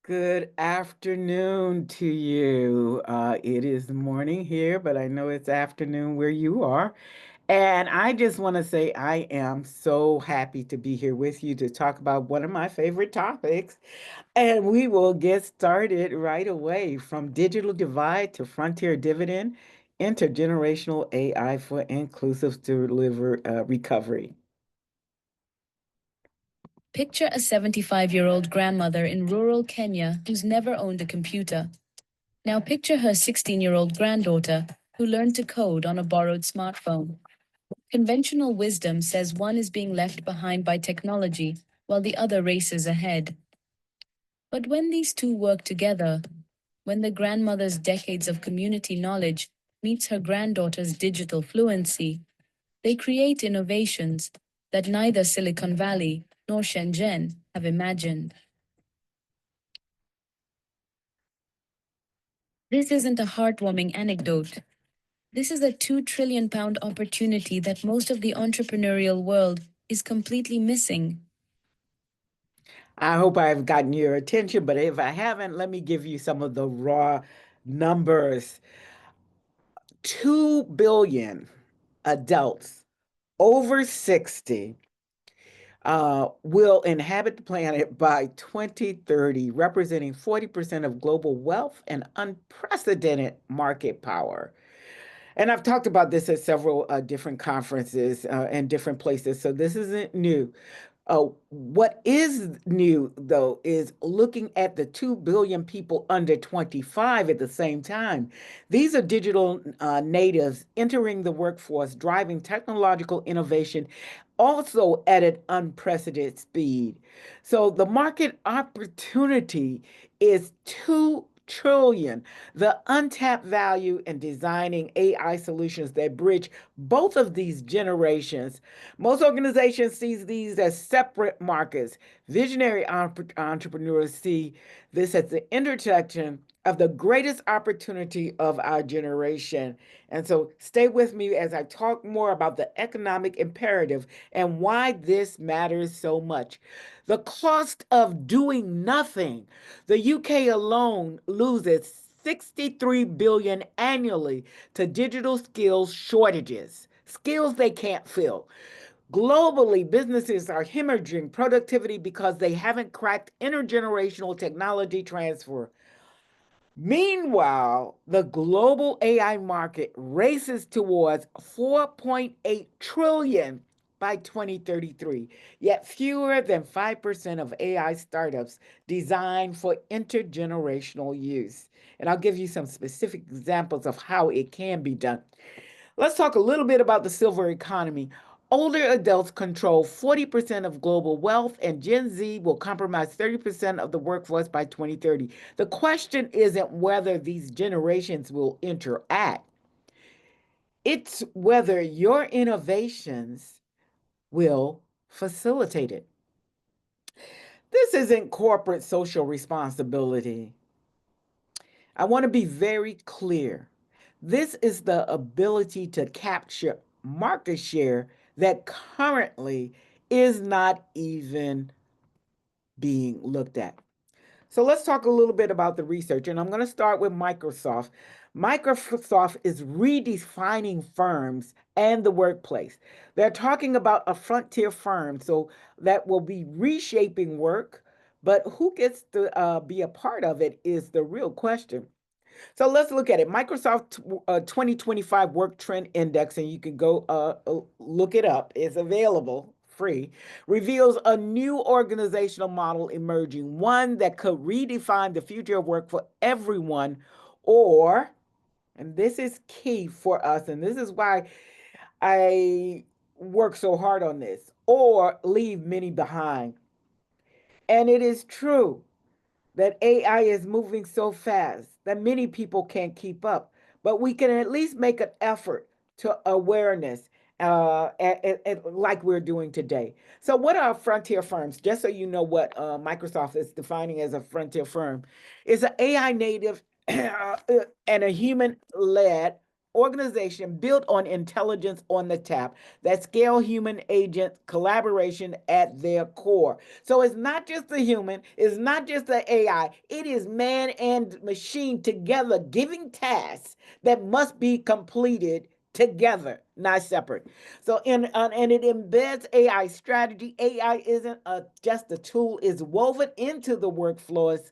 Good afternoon to you. It is morning here, but I know it's afternoon where you are. And I just want to say I am so happy to be here with you to talk about one of my favorite topics. And we will get started right away from digital divide to frontier dividend, intergenerational AI for inclusive recovery. Picture a 75-year-old grandmother in rural Kenya who's never owned a computer. Now picture her 16-year-old granddaughter who learned to code on a borrowed smartphone. Conventional wisdom says one is being left behind by technology while the other races ahead. But when these two work together, when the grandmother's decades of community knowledge meets her granddaughter's digital fluency, they create innovations that neither Silicon Valley nor Shenzhen have imagined. This isn't a heartwarming anecdote. This is a £2 trillion opportunity that most of the entrepreneurial world is completely missing. I hope I've gotten your attention, but if I haven't, let me give you some of the raw numbers. 2 billion adults over 60 will inhabit the planet by 2030, representing 40% of global wealth and unprecedented market power. And I've talked about this at several different conferences and different places, so this isn't new. What is new, though, is looking at the 2 billion people under 25 at the same time. These are digital natives entering the workforce, driving technological innovation, also at an unprecedented speed. So the market opportunity is 2 trillion. The untapped value in designing AI solutions that bridge both of these generations. Most organizations see these as separate markets. Visionary entrepreneurs see this as the intersection of the greatest opportunity of our generation. And so stay with me as I talk more about the economic imperative and why this matters so much. The cost of doing nothing. The UK alone loses 63 billion annually to digital skills shortages, skills they can't fill. Globally, businesses are hemorrhaging productivity because they haven't cracked intergenerational technology transfer. Meanwhile, the global AI market races towards 4.8 trillion by 2033, yet fewer than 5% of AI startups designed for intergenerational use. And I'll give you some specific examples of how it can be done. Let's talk a little bit about the silver economy. Older adults control 40% of global wealth, and Gen Z will compromise 30% of the workforce by 2030. The question isn't whether these generations will interact, it's whether your innovations will facilitate it. This isn't corporate social responsibility. I want to be very clear. This is the ability to capture market share that currently is not even being looked at. So let's talk a little bit about the research, and I'm going to start with Microsoft. Microsoft is redefining firms and the workplace. They're talking about a frontier firm, so that will be reshaping work, but who gets to be a part of it is the real question. So let's look at it. Microsoft 2025 Work Trend Index, and you can go look it up. It's available free, reveals a new organizational model emerging, one that could redefine the future of work for everyone, or, and this is key for us, and this is why I work so hard on this, or leave many behind. And it is true that AI is moving so fast that many people can't keep up. But we can at least make an effort to awareness like we're doing today. So, what are frontier firms? Just so you know what Microsoft is defining as a frontier firm, is an AI native and a human led organization built on intelligence on the tap that scale human agent collaboration at their core. So it's not just the human, it's not just the AI, it is man and machine together giving tasks that must be completed together, not separate. So and it embeds AI strategy. AI isn't just a tool, is woven into the workflows,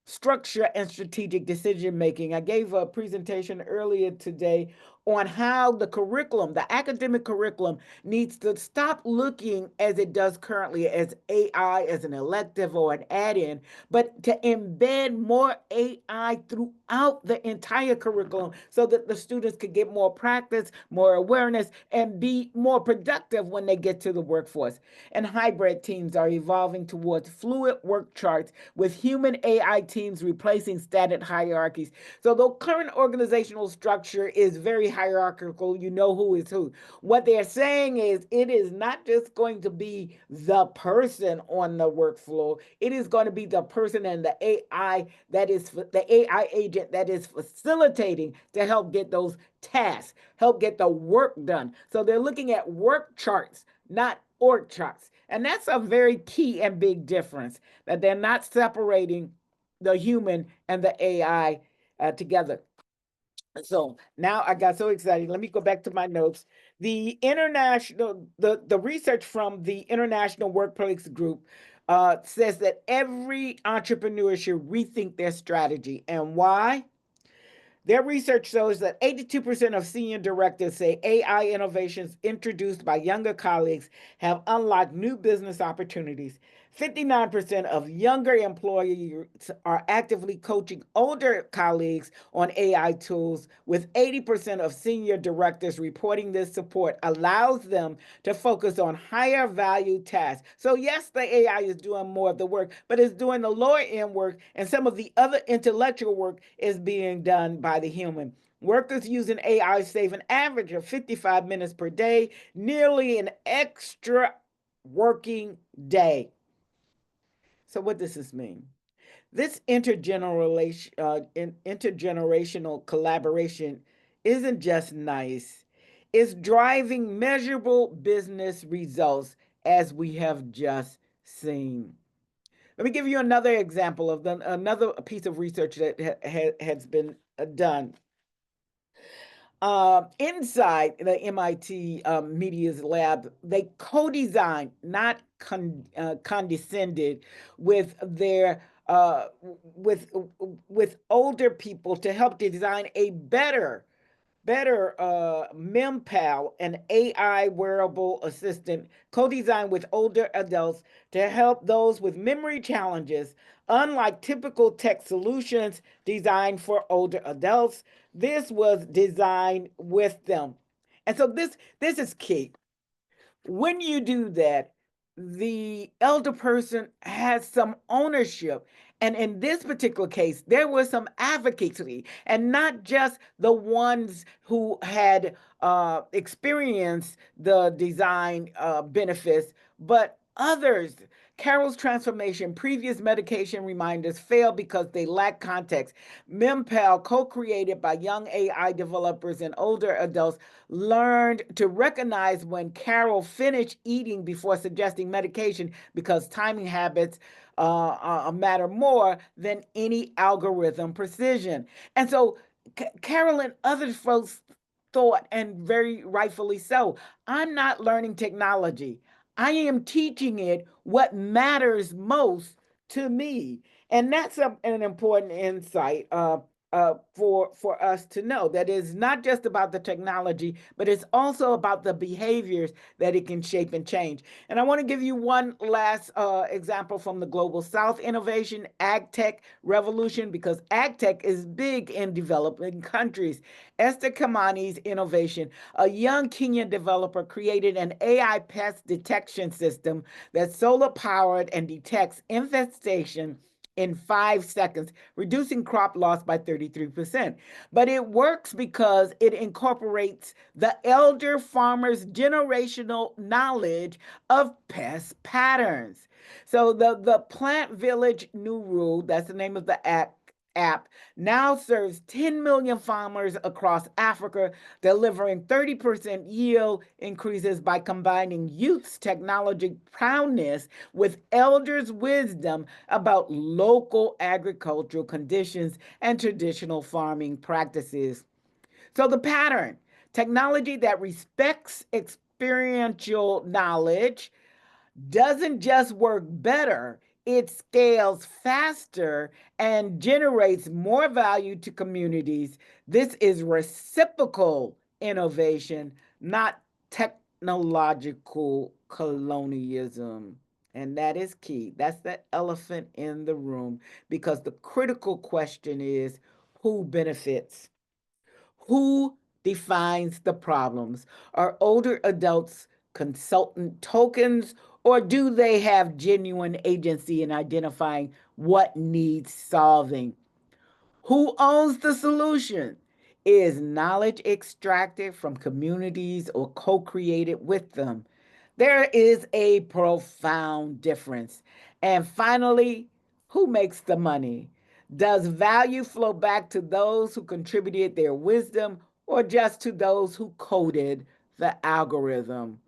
structure, and strategic decision making. I gave a presentation earlier today on how the curriculum, the academic curriculum, needs to stop looking as it does currently as AI as an elective or an add-in, but to embed more AI throughout the entire curriculum so that the students could get more practice, more awareness, and be more productive when they get to the workforce. And hybrid teams are evolving towards fluid work charts with human AI teams replacing static hierarchies. So the current organizational structure is very hierarchical. You know who is who. What they're saying is it is not just going to be the person on the work floor. It is going to be the person and the AI that is the AI agent that is facilitating to help get those tasks, help get the work done. So they're looking at work charts, not org charts. And that's a very key and big difference, that they're not separating the human and the AI together. So now I got so excited. Let me go back to my notes. The research from the International Workplace Group says that every entrepreneur should rethink their strategy. And why? Their research shows that 82% of senior directors say AI innovations introduced by younger colleagues have unlocked new business opportunities. 59% of younger employees are actively coaching older colleagues on AI tools, with 80% of senior directors reporting this support allows them to focus on higher value tasks. So, yes, the AI is doing more of the work, but it's doing the lower end work, and some of the other intellectual work is being done by the human. Workers using AI save an average of 55 minutes per day, nearly an extra working day. So, what does this mean? This intergenerational collaboration isn't just nice, it's driving measurable business results, as we have just seen. Let me give you another example of another piece of research that has been done. Inside the MIT Media's lab, they co-designed, not condescended, with their with older people to help design a better MemPal, an AI wearable assistant, co-designed with older adults to help those with memory challenges. Unlike typical tech solutions designed for older adults, this was designed with them. And so this is key. When you do that, the elder person has some ownership. And in this particular case, there was some advocacy, and not just the ones who had experienced the design benefits, but others. Carol's transformation, previous medication reminders failed because they lack context. MemPal, co created by young AI developers and older adults, learned to recognize when Carol finished eating before suggesting medication, because timing habits matter more than any algorithm precision. And so Carol and other folks thought, and very rightfully so, I'm not learning technology. I am teaching it what matters most to me. And that's an important insight for us to know, that it's not just about the technology, but it's also about the behaviors that it can shape and change. And I want to give you one last example from the Global South innovation, AgTech revolution, because AgTech is big in developing countries. Esther Kamani's innovation, a young Kenyan developer, created an AI pest detection system that's solar powered and detects infestation in 5 seconds, reducing crop loss by 33%. But it works because it incorporates the elder farmer's generational knowledge of pest patterns. So the Plant Village New Rule, that's the name of the app, app now serves 10 million farmers across Africa, delivering 30% yield increases by combining youth's technology prowess with elders' wisdom about local agricultural conditions and traditional farming practices. So, the pattern: technology that respects experiential knowledge doesn't just work better, it scales faster and generates more value to communities. This is reciprocal innovation, not technological colonialism. And that is key. That's the elephant in the room, because the critical question is, who benefits? Who defines the problems? Are older adults consultant tokens, or do they have genuine agency in identifying what needs solving? Who owns the solution? Is knowledge extracted from communities or co created with them? There is a profound difference. And finally, who makes the money? Does value flow back to those who contributed their wisdom, or just to those who coded the algorithm?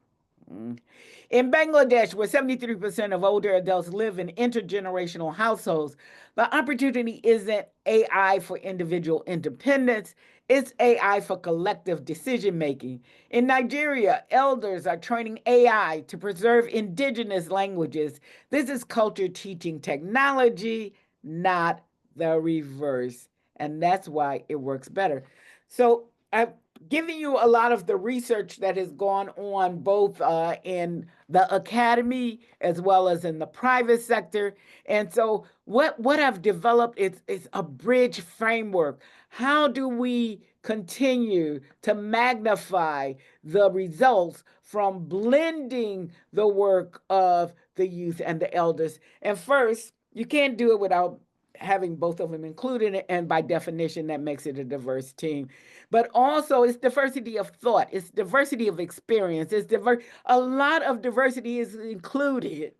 In Bangladesh, where 73% of older adults live in intergenerational households, the opportunity isn't AI for individual independence, it's AI for collective decision making. In Nigeria, elders are training AI to preserve indigenous languages. This is culture teaching technology, not the reverse. And that's why it works better. So I've given you a lot of the research that has gone on both in the academy as well as in the private sector. And so what I've developed is a bridge framework. How do we continue to magnify the results from blending the work of the youth and the elders? And first, you can't do it without having both of them included, and by definition that makes it a diverse team. But also it's diversity of thought, it's diversity of experience, a lot of diversity is included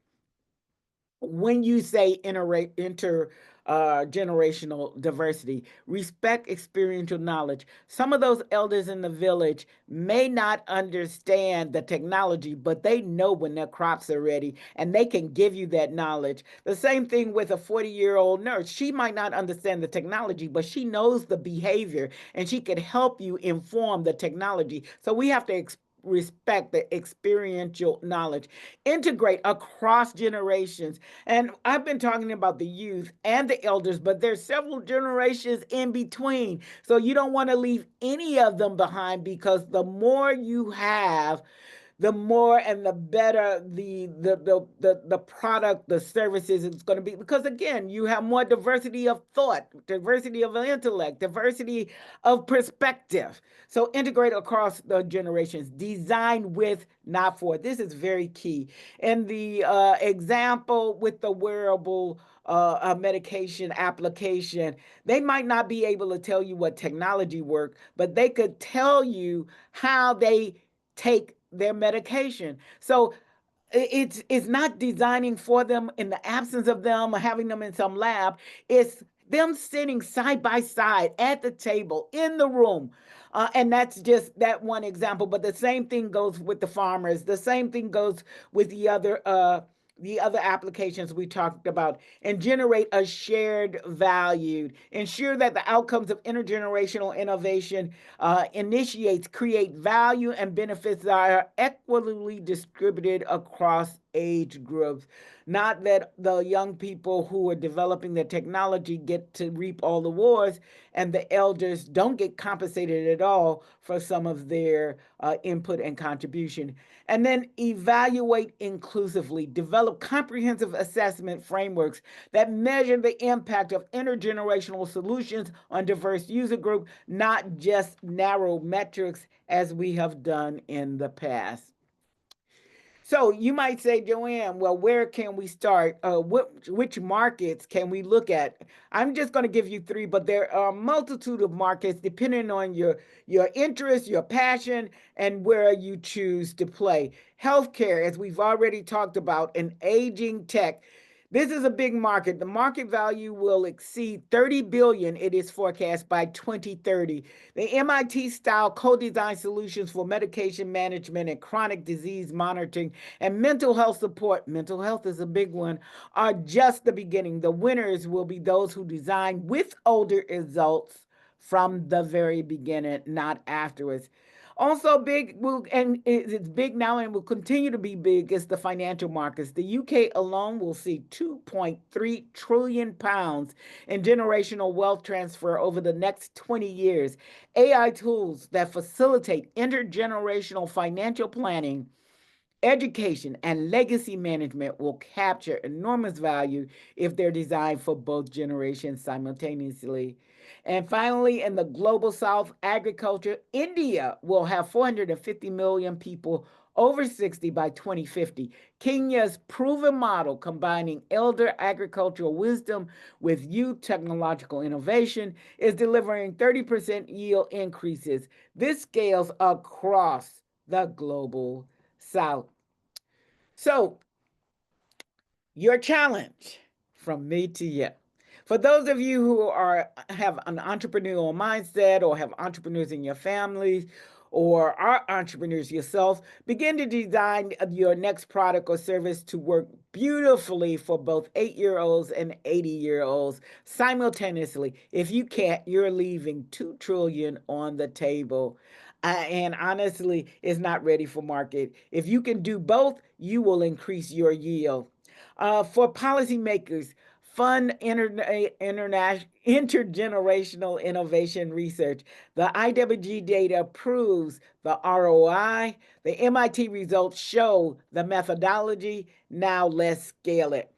when you say intergenerational diversity. Respect experiential knowledge. Some of those elders in the village may not understand the technology, but they know when their crops are ready and they can give you that knowledge. The same thing with a 40-year-old nurse. She might not understand the technology, but she knows the behavior and she can help you inform the technology. So we have to respect the experiential knowledge, integrate across generations. And I've been talking about the youth and the elders, but there's several generations in between. So you don't want to leave any of them behind, because the more you have, the more and the better the product, the services is going to be, because again, you have more diversity of thought, diversity of intellect, diversity of perspective. So integrate across the generations, design with, not for. This is very key. In the example with the wearable medication application, they might not be able to tell you what technology work, but they could tell you how they take their medication. So it's not designing for them in the absence of them or having them in some lab. It's them sitting side by side at the table in the room. And that's just that one example. But the same thing goes with the farmers. The same thing goes with the other applications we talked about, and generate a shared value. Ensure that the outcomes of intergenerational innovation create value and benefits that are equitably distributed across age groups. Not that the young people who are developing the technology get to reap all the rewards and the elders don't get compensated at all for some of their input and contribution. And then evaluate inclusively. Develop comprehensive assessment frameworks that measure the impact of intergenerational solutions on diverse user groups, not just narrow metrics as we have done in the past. So you might say, JoAnn, well, where can we start? Which markets can we look at? I'm just going to give you three, but there are a multitude of markets depending on your interest, your passion, and where you choose to play. Healthcare, as we've already talked about, and aging tech. This is a big market. The market value will exceed 30 billion, it is forecast, by 2030. The MIT style co-design solutions for medication management and chronic disease monitoring and mental health support, mental health is a big one, are just the beginning. The winners will be those who design with older results from the very beginning, not afterwards. Also big, and it's big now and will continue to be big, is the financial markets. The UK alone will see 2.3 trillion pounds in generational wealth transfer over the next 20 years. AI tools that facilitate intergenerational financial planning, education, and legacy management will capture enormous value if they're designed for both generations simultaneously. And finally, in the global south, agriculture, India will have 450 million people over 60 by 2050. Kenya's proven model, combining elder agricultural wisdom with youth technological innovation, is delivering 30% yield increases. This scales across the global south. So, your challenge from me to you. For those of you who have an entrepreneurial mindset or have entrepreneurs in your families or are entrepreneurs yourself, begin to design your next product or service to work beautifully for both 8-year-olds and 80-year-olds simultaneously. If you can't, you're leaving 2 trillion on the table. And honestly, it's not ready for market. If you can do both, you will increase your yield. For policymakers, fund intergenerational innovation research. The IWG data proves the ROI. The MIT results show the methodology. Now let's scale it.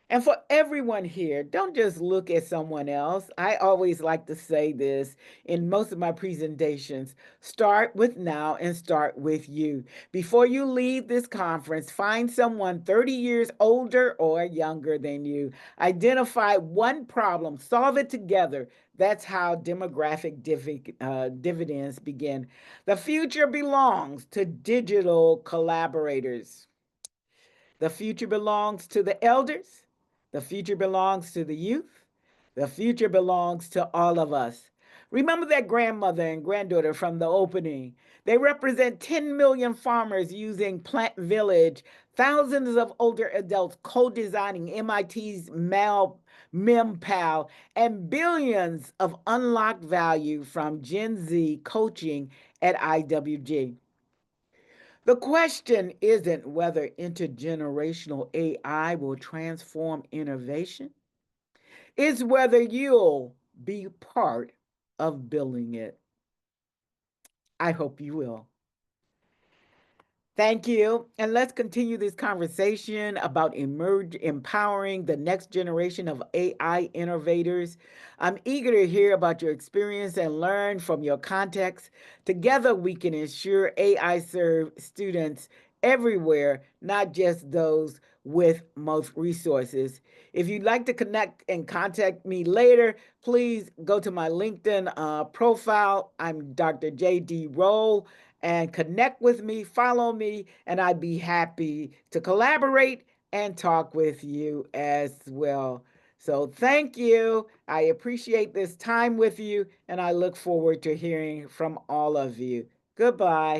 And for everyone here, don't just look at someone else. I always like to say this in most of my presentations: start with now and start with you. Before you leave this conference, find someone 30 years older or younger than you. Identify one problem, solve it together. That's how demographic dividends begin. The future belongs to digital collaborators. The future belongs to the elders. The future belongs to the youth. The future belongs to all of us. Remember that grandmother and granddaughter from the opening. They represent 10 million farmers using Plant Village, thousands of older adults co-designing MIT's MemPal, and billions of unlocked value from Gen Z coaching at IWG. The question isn't whether intergenerational AI will transform innovation, it's whether you'll be part of building it. I hope you will. Thank you. And let's continue this conversation about empowering the next generation of AI innovators. I'm eager to hear about your experience and learn from your context. Together, we can ensure AI serve students everywhere, not just those with most resources. If you'd like to connect and contact me later, please go to my LinkedIn profile. I'm Dr. J.D. Rolle, and connect with me, follow me, and I'd be happy to collaborate and talk with you as well. So thank you. I appreciate this time with you, and I look forward to hearing from all of you. Goodbye.